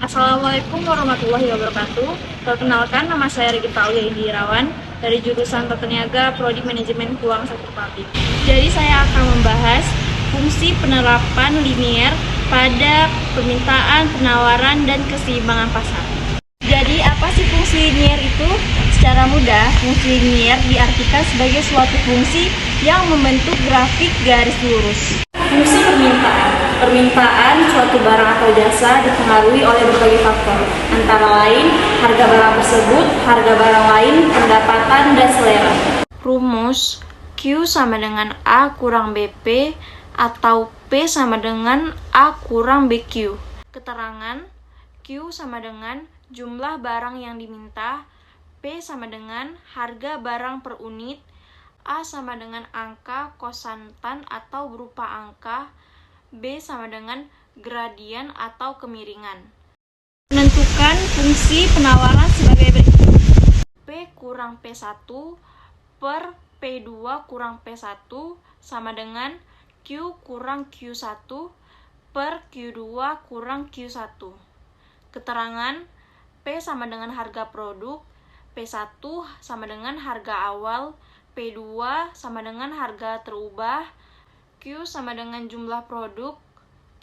Assalamualaikum warahmatullahi wabarakatuh. Perkenalkan, nama saya Regita Aulia Indirawan dari jurusan Tata Niaga Prodi Manajemen Keuangan Sektor Publik. Jadi saya akan membahas fungsi penerapan linier pada permintaan, penawaran, dan keseimbangan pasar. Jadi apa sih fungsi linier itu? Secara mudah, fungsi linier diartikan sebagai suatu fungsi yang membentuk grafik garis lurus. Fungsi permintaan. Permintaan suatu barang atau jasa dipengaruhi oleh berbagai faktor, antara lain harga barang tersebut, harga barang lain, pendapatan, dan selera. Rumus Q sama dengan A kurang BP atau P sama dengan A kurang BQ. Keterangan Q sama dengan jumlah barang yang diminta, P sama dengan harga barang per unit, A sama dengan angka konstantan atau berupa angka, B sama dengan gradien atau kemiringan. Menentukan fungsi penawaran sebagai berikut. P kurang P1 per P2 kurang P1 sama dengan Q kurang Q1 per Q2 kurang Q1. Keterangan P sama dengan harga produk, P1 sama dengan harga awal, P2 sama dengan harga terubah, Q sama dengan jumlah produk,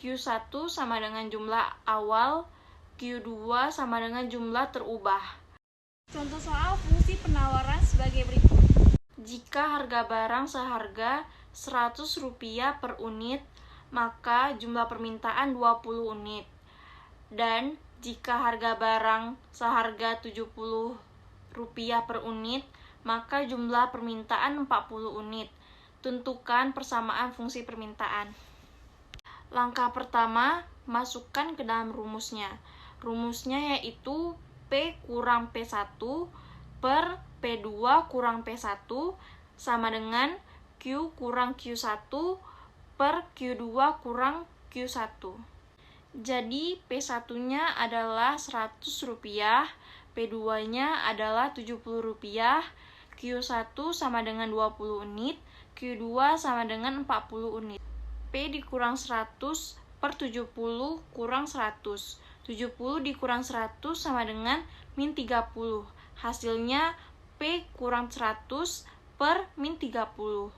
Q1 sama dengan jumlah awal, Q2 sama dengan jumlah terubah. Contoh soal fungsi penawaran sebagai berikut. Jika harga barang seharga Rp100 per unit, maka jumlah permintaan 20 unit. Dan jika harga barang seharga Rp70 per unit, maka jumlah permintaan 40 unit. Tentukan persamaan fungsi permintaan. Langkah pertama, masukkan ke dalam rumusnya. Rumusnya yaitu P kurang P1 per P2 kurang P1 sama dengan Q kurang Q1 per Q2 kurang Q1. Jadi P1-nya adalah Rp100, P2-nya adalah Rp70, Q1 sama dengan 20 unit, Q2 sama dengan 40 unit. P dikurang 100 per 70 kurang 100. 70 dikurang 100 sama dengan min 30. Hasilnya P kurang 100 per min 30.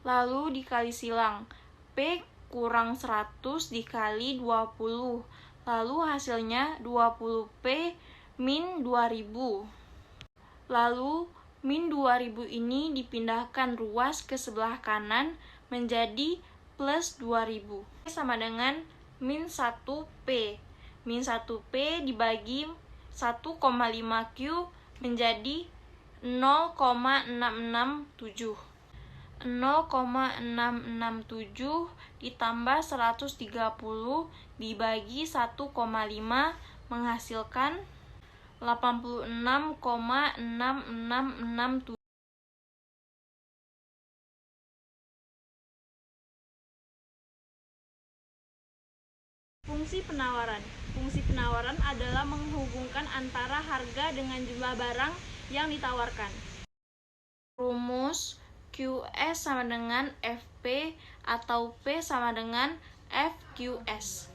Lalu dikali silang. P kurang 100 dikali 20. Lalu hasilnya 20P min 2000. Lalu min 2000 ini dipindahkan ruas ke sebelah kanan menjadi plus 2000. Sama dengan min 1P. Min 1P dibagi 1,5Q menjadi 0,667. 0,667 ditambah 130 dibagi 1,5 menghasilkan 86,6667. Fungsi penawaran. Fungsi penawaran adalah menghubungkan antara harga dengan jumlah barang yang ditawarkan. Rumus QS sama dengan FP atau P sama dengan FQS.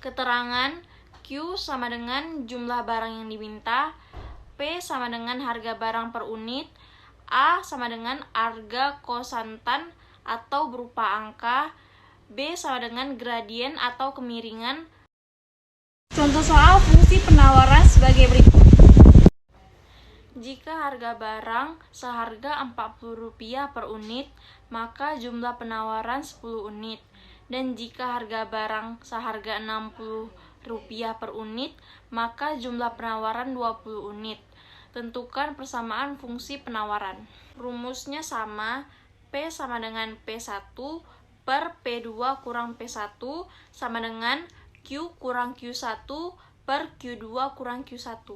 Keterangan Q sama dengan jumlah barang yang diminta, P sama dengan harga barang per unit, A sama dengan harga konstantan atau berupa angka, B sama dengan gradien atau kemiringan. Contoh soal fungsi penawaran sebagai berikut. Jika harga barang seharga Rp40 per unit, maka jumlah penawaran 10 unit. Dan jika harga barang seharga Rp60 per unit, maka jumlah penawaran 20 unit. Tentukan persamaan fungsi penawaran. Rumusnya sama, P sama dengan P1 per P2 kurang P1 sama dengan Q kurang Q1 per Q2 kurang Q1.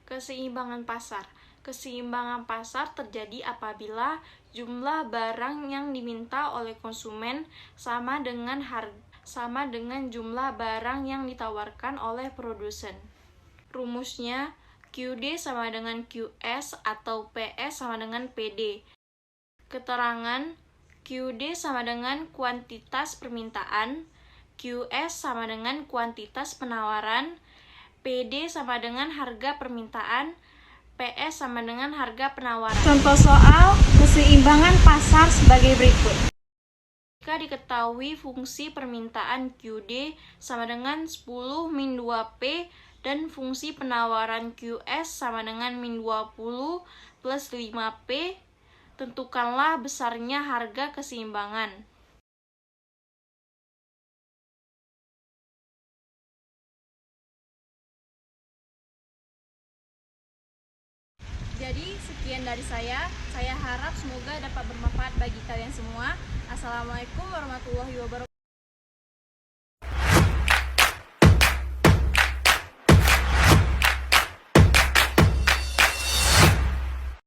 Keseimbangan pasar. Keseimbangan pasar terjadi apabila jumlah barang yang diminta oleh konsumen sama dengan jumlah barang yang ditawarkan oleh produsen. Rumusnya QD sama dengan QS atau PS sama dengan PD. Keterangan QD sama dengan kuantitas permintaan, QS sama dengan kuantitas penawaran, PD sama dengan harga permintaan, PS sama dengan harga penawaran. Contoh soal keseimbangan pasar sebagai berikut. Jika diketahui fungsi permintaan QD sama dengan 10 min 2P dan fungsi penawaran QS sama dengan min 20 plus 5P, tentukanlah besarnya harga keseimbangan. Jadi sekian dari saya harap semoga dapat bermanfaat bagi kalian semua. Assalamualaikum warahmatullahi wabarakatuh.